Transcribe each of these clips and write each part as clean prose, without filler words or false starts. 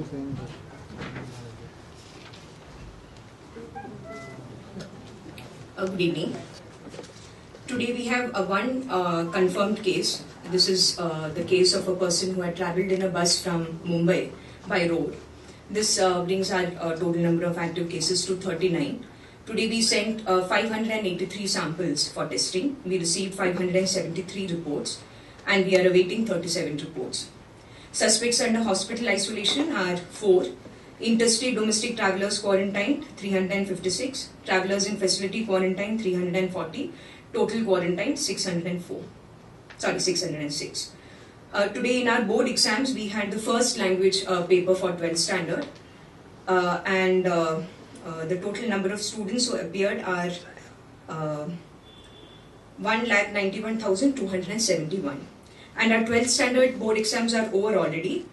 Good evening. Today we have one confirmed case. This is the case of a person who had travelled in a bus from Mumbai by road. This brings our total number of active cases to 39. Today we sent 583 samples for testing. We received 573 reports and we are awaiting 37 reports. Suspects under hospital isolation are 4. Interstate domestic travellers quarantined 356. Travellers in facility quarantine 340. Total quarantine 604. 606. Today in our board exams we had the first language paper for 12th standard and the total number of students who appeared are 1,91,271. And our 12th standard board exams are over already.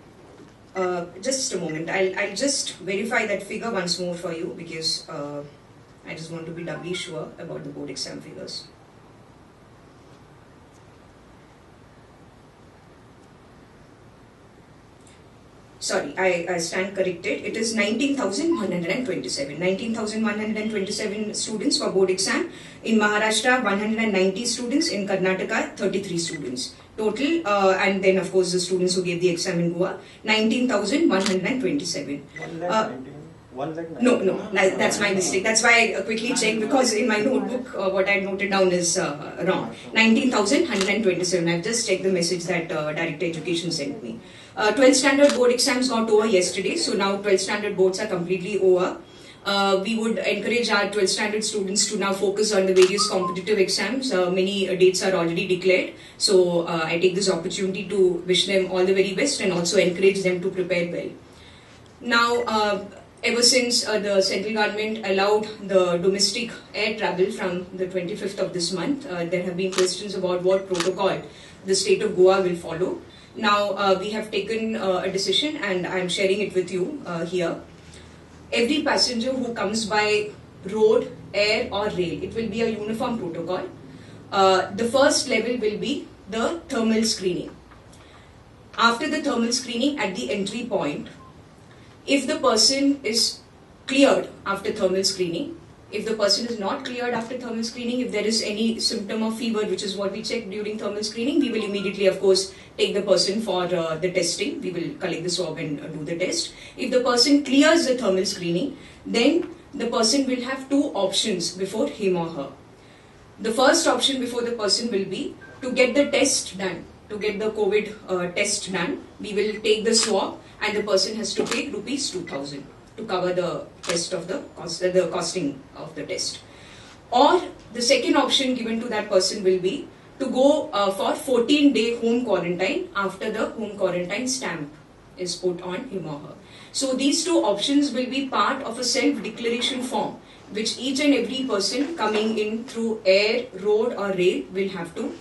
Just a moment, I'll just verify that figure once more for you because I just want to be doubly sure about the board exam figures. Sorry, I stand corrected. It is 19,127. 19,127 students for board exam. In Maharashtra, 190 students. In Karnataka, 33 students. Total, and then of course the students who gave the exam in Goa, 19,127. No, that's my mistake. That's why I quickly checked because in my notebook what I noted down is wrong. 19,127. I've just checked the message that Director Education sent me. 12th standard board exams got over yesterday, so now 12th standard boards are completely over. We would encourage our 12th standard students to now focus on the various competitive exams. Many dates are already declared, so I take this opportunity to wish them all the very best and also encourage them to prepare well. Now, ever since the central government allowed the domestic air travel from the 25th of this month, there have been questions about what protocol the state of Goa will follow. Now, we have taken a decision and I am sharing it with you here. Every passenger who comes by road, air or rail, it will be a uniform protocol. The first level will be the thermal screening. After the thermal screening at the entry point, if the person is cleared after thermal screening, if the person is not cleared after thermal screening, if there is any symptom of fever, which is what we check during thermal screening, we will immediately, of course, take the person for the testing. We will collect the swab and do the test. If the person clears the thermal screening, then the person will have two options before him or her. The first option before the person will be to get the test done, to get the COVID test done. We will take the swab and the person has to pay rupees 2,000 to cover the test of the costing of the test. Or the second option given to that person will be to go for 14-day home quarantine after the home quarantine stamp is put on him or her. So these two options will be part of a self-declaration form which each and every person coming in through air, road or rail will have to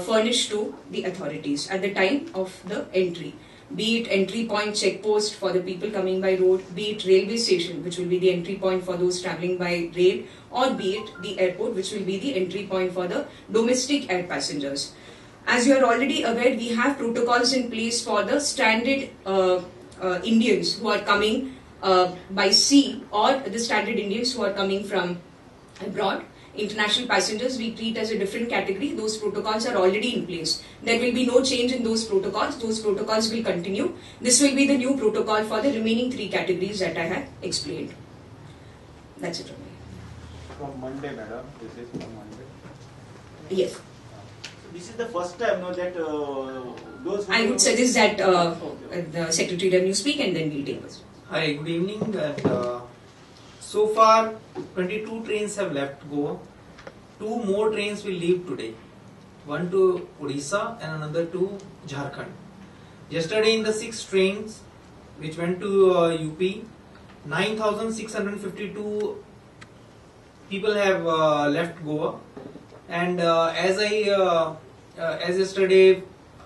furnish to the authorities at the time of the entry. Be it entry point check post for the people coming by road, be it railway station which will be the entry point for those travelling by rail, or be it the airport which will be the entry point for the domestic air passengers. As you are already aware, we have protocols in place for the stranded Indians who are coming by sea or the stranded Indians who are coming from abroad. International passengers we treat as a different category. Those protocols are already in place. There will be no change in those protocols. Those protocols will continue. This will be the new protocol for the remaining 3 categories that I have explained. That's it from me. From Monday, madam. This is from Monday. Yes. So this is the first time now that those. I would suggest that the Secretary Revenue speak and then we'll take this. Hi, good evening. And so far, 22 trains have left Goa. 2 more trains will leave today. One to Odisha and another to Jharkhand. Yesterday in the 6 trains which went to UP, 9,652 people have left Goa. And as yesterday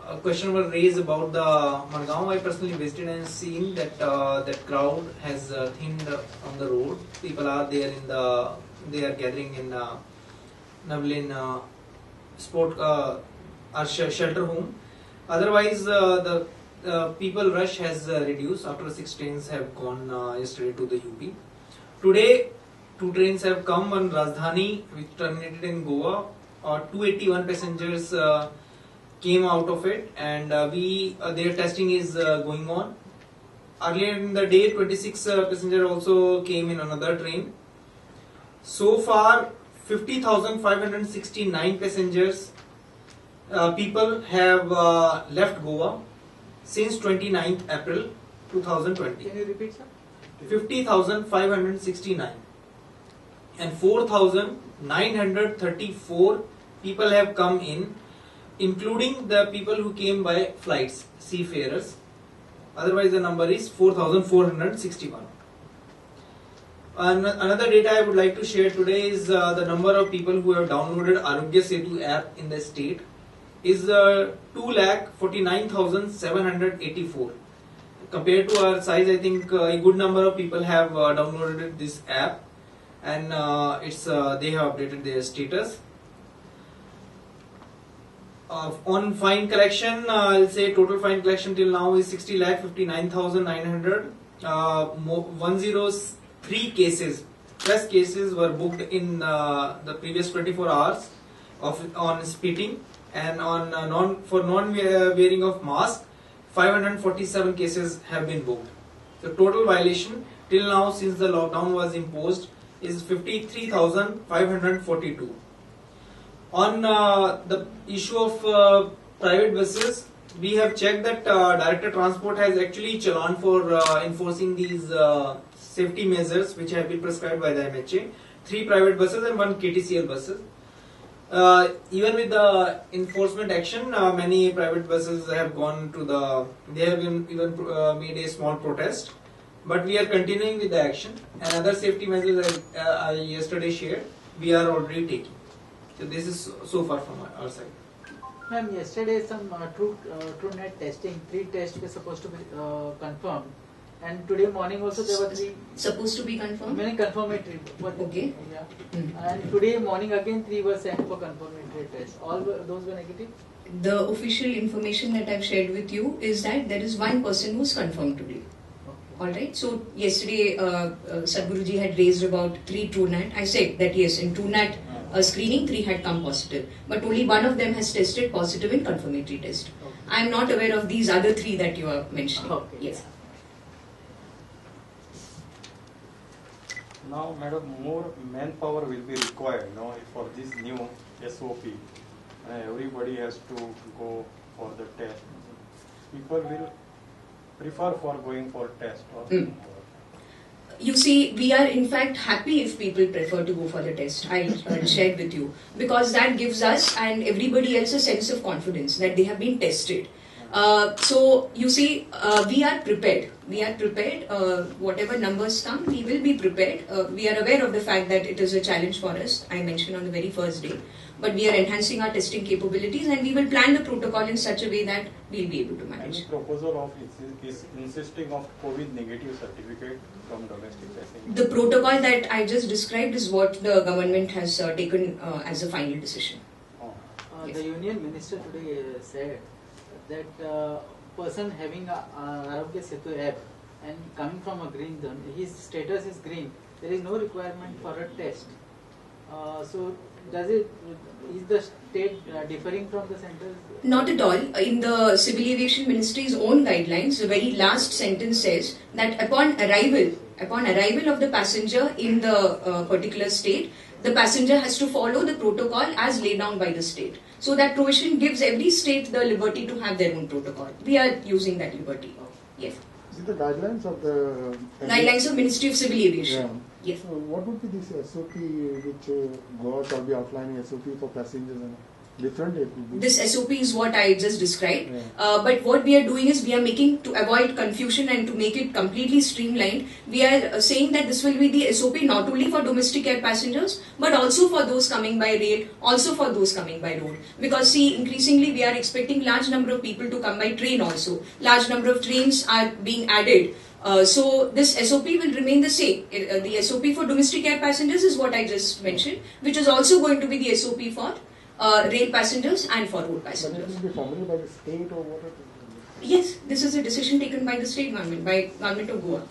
a question was raised about the Margao, I personally visited and seen that that crowd has thinned on the road. People are there they are gathering in Navlin sport shelter home. Otherwise, the people rush has reduced after 6 trains have gone yesterday to the UP. Today, 2 trains have come on Rajdhani, which terminated in Goa. 281 passengers came out of it, and their testing is going on. Earlier in the day, 26 passengers also came in another train. So far, 50,569 passengers people have left Goa since 29th April 2020. Can you repeat, sir? 50,569 and 4,934 people have come in, including the people who came by flights, seafarers. Otherwise, the number is 4,461. Another data I would like to share today is the number of people who have downloaded Arogya Setu app in the state is 2,49,784. Compared to our size, I think a good number of people have downloaded this app, and they have updated their status. On fine collection, I'll say total fine collection till now is 60,59,900. 103 cases, plus cases were booked in the previous 24 hours on spitting, and on non-wearing of mask, 547 cases have been booked. The total violation till now since the lockdown was imposed is 53,542. On the issue of private buses, we have checked that Director Transport has actually challan for enforcing these safety measures which have been prescribed by the MHA. 3 private buses and 1 KTCL buses. Even with the enforcement action, many private buses have gone to they have even made a small protest. But we are continuing with the action, and other safety measures I yesterday shared, we are already taking. So this is so far from our side. Ma'am, yesterday some TrueNet testing, 3 tests were supposed to be confirmed, and today morning also there were 3 Supposed to be confirmed? many confirmatory. Okay. Yeah. Hmm. And today morning again 3 were sent for confirmatory tests. Those were negative. The official information that I've shared with you is that there is 1 person who's confirmed today. Alright, so yesterday Sadhguruji had raised about 3 TrueNet. I said that yes, in TrueNet screening 3 had come positive, but only 1 of them has tested positive in confirmatory test. Okay. I am not aware of these other 3 that you are mentioning. Okay. Yes. Now, madam, more manpower will be required, for this new SOP. Everybody has to go for the test. People will prefer for going for test. You see, we are in fact happy if people prefer to go for the test. I shared with you, because that gives us and everybody else a sense of confidence that they have been tested. So you see, we are prepared. We are prepared. Whatever numbers come, we will be prepared. We are aware of the fact that it is a challenge for us. I mentioned on the very first day. But we are enhancing our testing capabilities, and we will plan the protocol in such a way that we will be able to manage. Any proposal of insisting of COVID negative certificate from domestic passengers? The protocol that I just described is what the government has taken as a final decision. Oh. The Union Minister today said that person having a Arogya Setu app and coming from a green zone, his status is green. There is no requirement for a test. So is the state differing from the centre? Not at all. In the Civil Aviation Ministry's own guidelines, the very last sentence says that upon arrival of the passenger in the particular state, the passenger has to follow the protocol as laid down by the state. So that provision gives every state the liberty to have their own protocol. We are using that liberty. Yes. Is it the guidelines of the Guidelines of Ministry of Civil Aviation. Yeah. Yes. So what would be this SOP which Goa shall be outlining SOP for passengers and different? It will be. This SOP is what I just described. Yeah. But what we are doing is we are making, to avoid confusion and to make it completely streamlined, we are saying that this will be the SOP not only for domestic air passengers, but also for those coming by rail, also for those coming by road. Because see, increasingly we are expecting large number of people to come by train also. Large number of trains are being added. So this SOP will remain the same. The SOP for domestic air passengers is what I just mentioned, which is also going to be the SOP for rail passengers and for road But it passengers. will be formulated by the state or what? Yes, this is a decision taken by the state government, by government of Goa.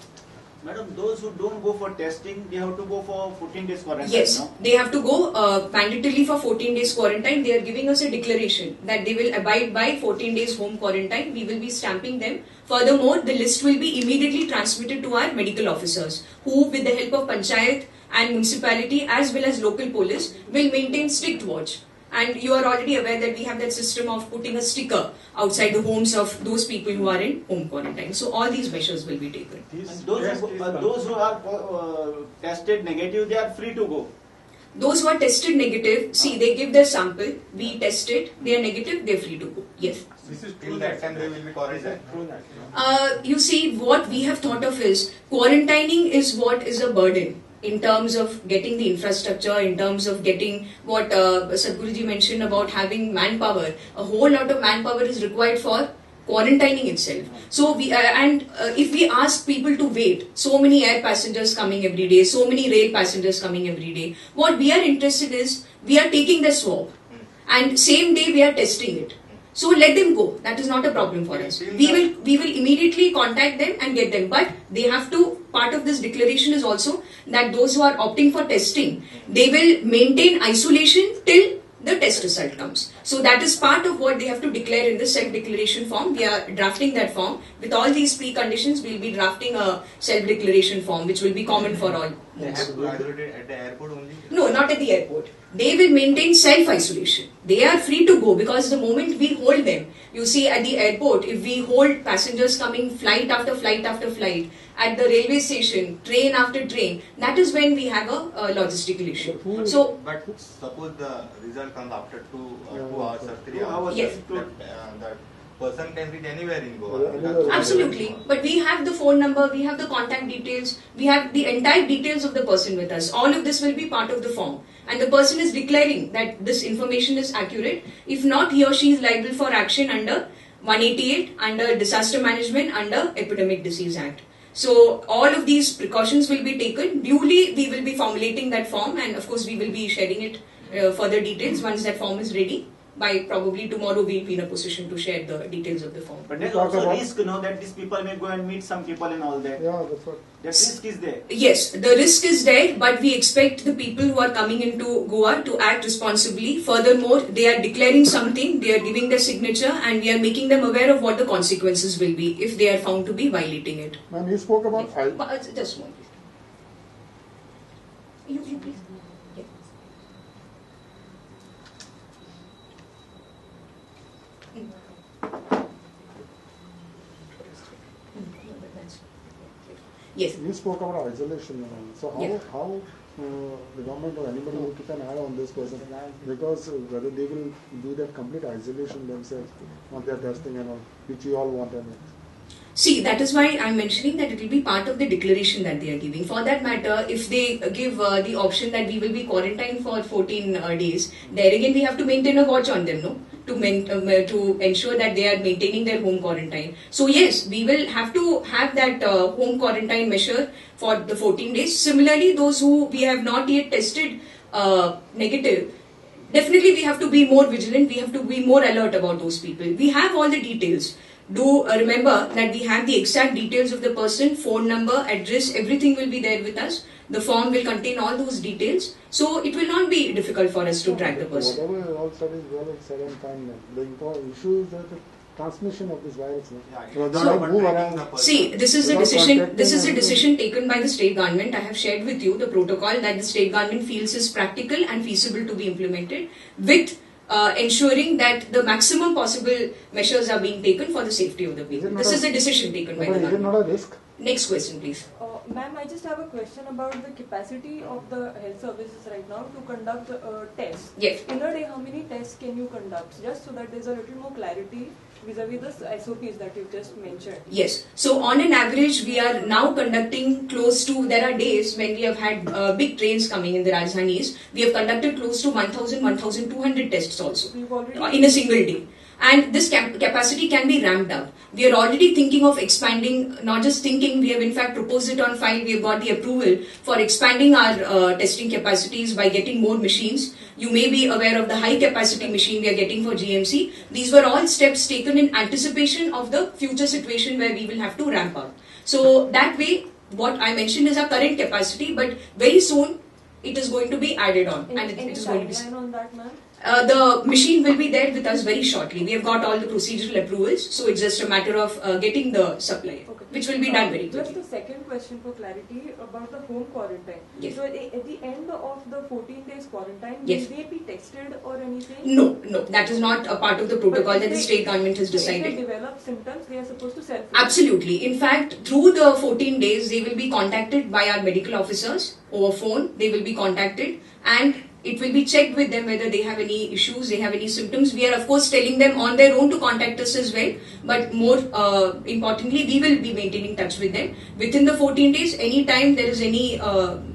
Madam, those who don't go for testing, they have to go for 14 days quarantine. Yes, No? they have to go mandatorily for 14 days quarantine. They are giving us a declaration that they will abide by 14 days home quarantine. We will be stamping them. Furthermore, the list will be immediately transmitted to our medical officers, who with the help of panchayat and municipality as well as local police will maintain strict watch. And you are already aware that we have that system of putting a sticker outside the homes of those people who are in home quarantine. So all these measures will be taken. This And test is those who are tested negative, they are free to go. Those who are tested negative, see, they give their sample, we test it, they are negative, they are free to go. Yes. This is Till that time they will be quarantined. true that. You see, what we have thought of is quarantining is what is a burden in terms of getting the infrastructure, in terms of getting what Sadhguruji mentioned about having manpower. A whole lot of manpower is required for quarantining itself. So if we ask people to wait, so many air passengers coming every day, so many rail passengers coming every day, what we are interested is, we are taking the swab and same day we are testing it. So let them go. That is not a problem for us. We will immediately contact them and get them. But they have to, part of this declaration is also that those who are opting for testing, they will maintain isolation till the test result comes. So that is part of what they have to declare in the self-declaration form. We are drafting that form. With all these preconditions, we will be drafting a self-declaration form which will be common for all. They have to isolate it at the airport only? No, not at the airport. They will maintain self-isolation. They are free to go because the moment we hold them, you see at the airport, if we hold passengers coming flight after flight after flight, at the railway station, train after train, that is when we have a logistical issue. So, But suppose the result comes after 2 hours or 3 2 hours. hours. Yes. That person can reach anywhere in Goa. Anywhere. absolutely. But we have the phone number, we have the contact details, we have the entire details of the person with us. All of this will be part of the form. And the person is declaring that this information is accurate. If not, he or she is liable for action under 188, under Disaster Management, under Epidemic Disease Act. So all of these precautions will be taken. Duly, we will be formulating that form, and of course we will be sharing it further details once that form is ready. By probably tomorrow we'll be in a position to share the details of the form. But there's Talk also about- risk, that these people may go and meet some people and all that. Yeah, that's what. That risk is there. Yes, the risk is there, but we expect the people who are coming into Goa to act responsibly. Furthermore, they are declaring something, they are giving their signature, and we are making them aware of what the consequences will be if they are found to be violating it. Ma'am, you spoke about Just one, please. You please. Yeah. Yes. You spoke about isolation. So how Yeah. the government or anybody will keep an eye on this person, because whether they will do that complete isolation themselves on their testing and all, which we all want. See, that is why I'm mentioning that it will be part of the declaration that they are giving. For that matter, if they give the option that we will be quarantined for 14 days, there again we have to maintain a watch on them, no? To ensure that they are maintaining their home quarantine. So yes, we will have to have that home quarantine measure for the 14 days. Similarly, those who we have not yet tested negative, definitely we have to be more vigilant, we have to be more alert about those people. We have all the details. Do remember that we have the exact details of the person, phone number, address, everything will be there with us. The form will contain all those details. So it will not be difficult for us to track the person. Whatever all said is well said and fine. The important issue is that the transmission of this virus. So they don't move around. See, this is a Without decision. contacting This is a and- decision taken by the state government. I have shared with you the protocol that the state government feels is practical and feasible to be implemented, with ensuring that the maximum possible measures are being taken for the safety of the people. This is a decision taken by the But is it not government. a risk? Next question, please. Ma'am, I just have a question about the capacity of the health services right now to conduct tests. Yes. In a day, how many tests can you conduct? Just so that there's a little more clarity vis-a-vis the SOPs that you just mentioned. Yes. So on an average, we are now conducting close to, there are days when we have had big trains coming in the Rajdhanis. We have conducted close to 1,000, 1,200 tests also So you've already in a single day. and this capacity can be ramped up. We are already thinking of expanding, not just thinking, we have in fact proposed it on file. We have got the approval for expanding our testing capacities by getting more machines. You may be aware of the high capacity machine we are getting for GMC. These were all steps taken in anticipation of the future situation where we will have to ramp up. So that way, what I mentioned is our current capacity, but very soon it is going to be added on. And it is going to be. Any timeline on that, ma'am? The machine will be there with us very shortly. We have got all the procedural approvals, so it's just a matter of getting the supply, Okay. which will be done very Just quickly. the second question for clarity about the home quarantine. Yes. So at the end of the 14 days quarantine, Yes. will they be tested or anything? No, that is not a part of the protocol But that if the they- state government has So if decided. they develop symptoms, they are supposed to self. Absolutely. In fact, through the 14 days, they will be contacted by our medical officers over phone. They will be contacted and it will be checked with them whether they have any issues, they have any symptoms. We are of course telling them on their own to contact us as well. But more importantly, we will be maintaining touch with them. Within the 14 days, anytime there is any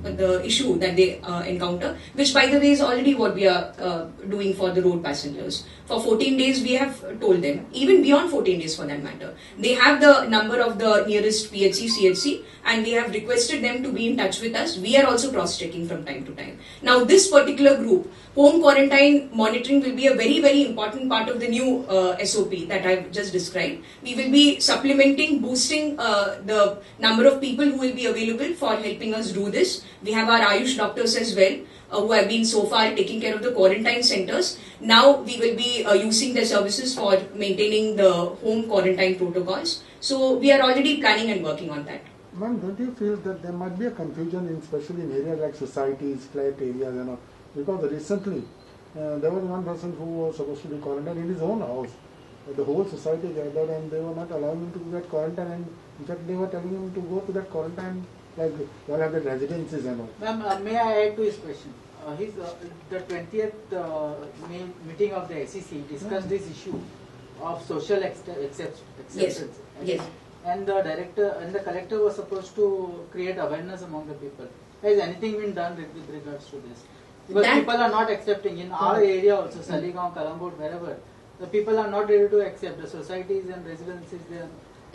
the issue that they encounter, which by the way is already what we are doing for the road passengers. For 14 days, we have told them, even beyond 14 days for that matter, they have the number of the nearest PHC, CHC, and we have requested them to be in touch with us. We are also cross-checking from time to time. Now, this particular group, home quarantine monitoring will be a very, very important part of the new SOP that I've just described. We will be supplementing, boosting the number of people who will be available for helping us do this. We have our Ayush doctors as well, who have been so far taking care of the quarantine centers. Now we will be using their services for maintaining the home quarantine protocols. So we are already planning and working on that. Ma'am, don't you feel that there might be a confusion, especially in areas like societies, flat areas and all? Because recently there was one person who was supposed to be quarantined in his own house. The whole society gathered and they were not allowing him to do that quarantine, and in fact they were telling him to go to that quarantine like they have the residences and all. Ma'am, may I add to his question? The 20th meeting of the SEC discussed this issue of social acceptance. Yes. And the director and the collector was supposed to create awareness among the people. Has anything been done with regards to this? Because people are not accepting. In our area also, Saligaon, Kalambot, wherever, the people are not ready to accept. The societies and residences, they are.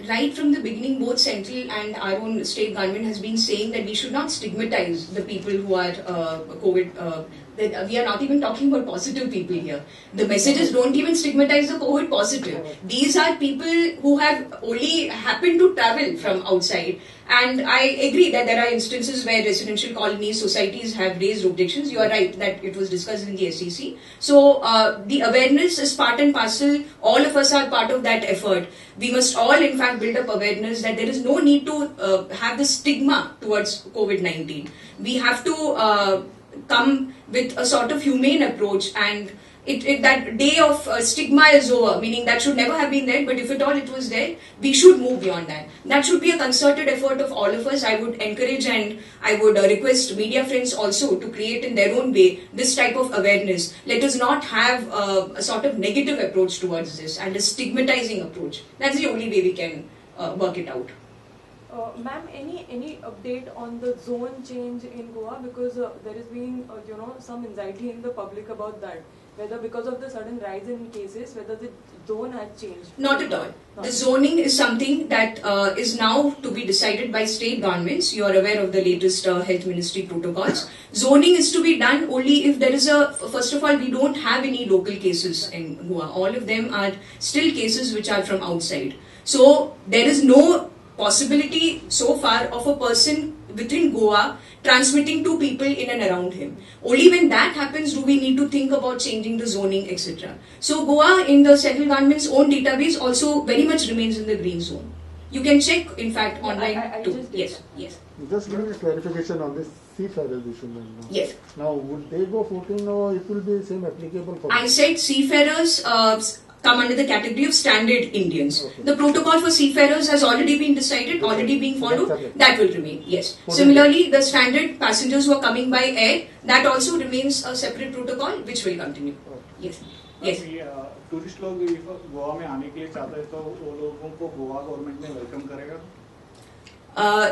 Right from the beginning, both central and our own state government has been saying that we should not stigmatize the people who are COVID. That we are not even talking about positive people here. The messages don't even stigmatize the COVID positive. These are people who have only happened to travel from outside. And I agree that there are instances where residential colonies, societies have raised objections. You are right that it was discussed in the SEC. So the awareness is part and parcel. All of us are part of that effort. We must all in fact build up awareness that there is no need to have the stigma towards COVID-19. We have to come with a sort of humane approach, and that day of stigma is over, meaning that should never have been there, but if at all it was there, we should move beyond that. That should be a concerted effort of all of us. I would encourage and I would request media friends also to create in their own way this type of awareness. Let us not have a sort of negative approach towards this and a stigmatizing approach. That's the only way we can work it out. Ma'am, any update on the zone change in Goa? Because there has been some anxiety in the public about that. Whether because of the sudden rise in cases, whether the zone has changed. Not at all. The zoning is something that is now to be decided by state governments. You are aware of the latest health ministry protocols. Zoning is to be done only if there is first of all, we don't have any local cases in Goa. All of them are still cases which are from outside. So there is no possibility so far of a person within Goa transmitting to people in and around him. Only when that happens do we need to think about changing the zoning, etc. So Goa in the central government's own database also very much remains in the green zone. You can check in fact online I too. just did Yes, that. yes. Just give me a clarification on this seafarers issue. Now. Yes. Now, would they go 14 or it will be same applicable for I said seafarers come under the category of standard Indians. Okay. The protocol for seafarers has already been decided, already being followed. That's okay. That will remain, yes. Okay. Similarly, the standard passengers who are coming by air, that also remains a separate protocol which will continue. Yes. Yes. Tourist लोग गोवा में आने के लिए चाहते हैं तो वो लोगों को गोवा गवर्नमेंट ने वेलकम करेगा?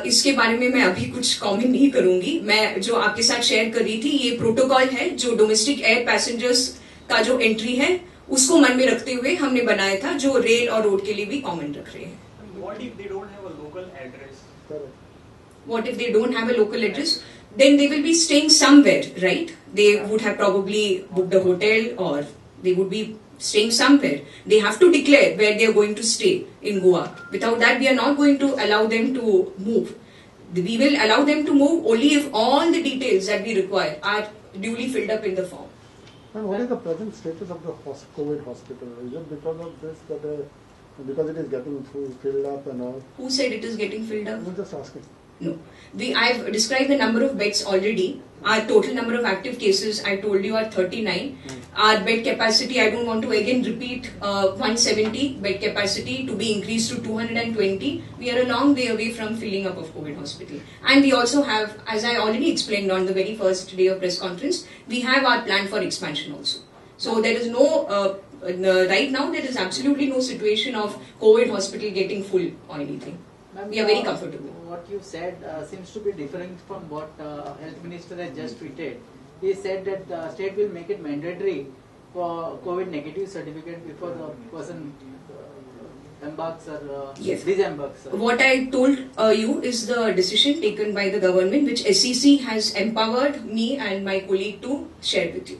इसके बारे में मैं अभी कुछ कमेंट नहीं करूंगी. मैं जो आपके साथ शेयर कर रही थी, ये प्रोटोकॉल है जो डोमेस्टिक एयर पैसेंजर्स का जो एंट्री है उसको मन में रखते हुए हमने बनाया था, जो रेल और रोड के लिए भी कॉमन रख रहे हैं. What if they don't have a local address? Correct. What if they don't have a local address? Then they will be staying somewhere, right? They would have probably booked a hotel or they would be staying somewhere. They have to declare where they are going to stay in Goa. Without that, we are not going to allow them to move. We will allow them to move only if all the details that we require are duly filled up in the form. And what is the present status of the COVID hospital? Is it because of this that because it is getting filled up and all? Who said it is getting filled up? I'm just asking. No. I've described the number of beds already. Our total number of active cases, I told you, are 39. Our bed capacity, I don't want to again repeat, 170 bed capacity to be increased to 220. We are a long way away from filling up of COVID hospital. And we also have, as I already explained on the very first day of press conference, we have our plan for expansion also. So there is no, right now there is absolutely no situation of COVID hospital getting full or anything. We are very comfortable. What you said seems to be different from what Health Minister has just tweeted. He said that the state will make it mandatory for COVID negative certificate before the person embarks or Yes. disembarks. What I told you is the decision taken by the government, which SEC has empowered me and my colleague to share with you.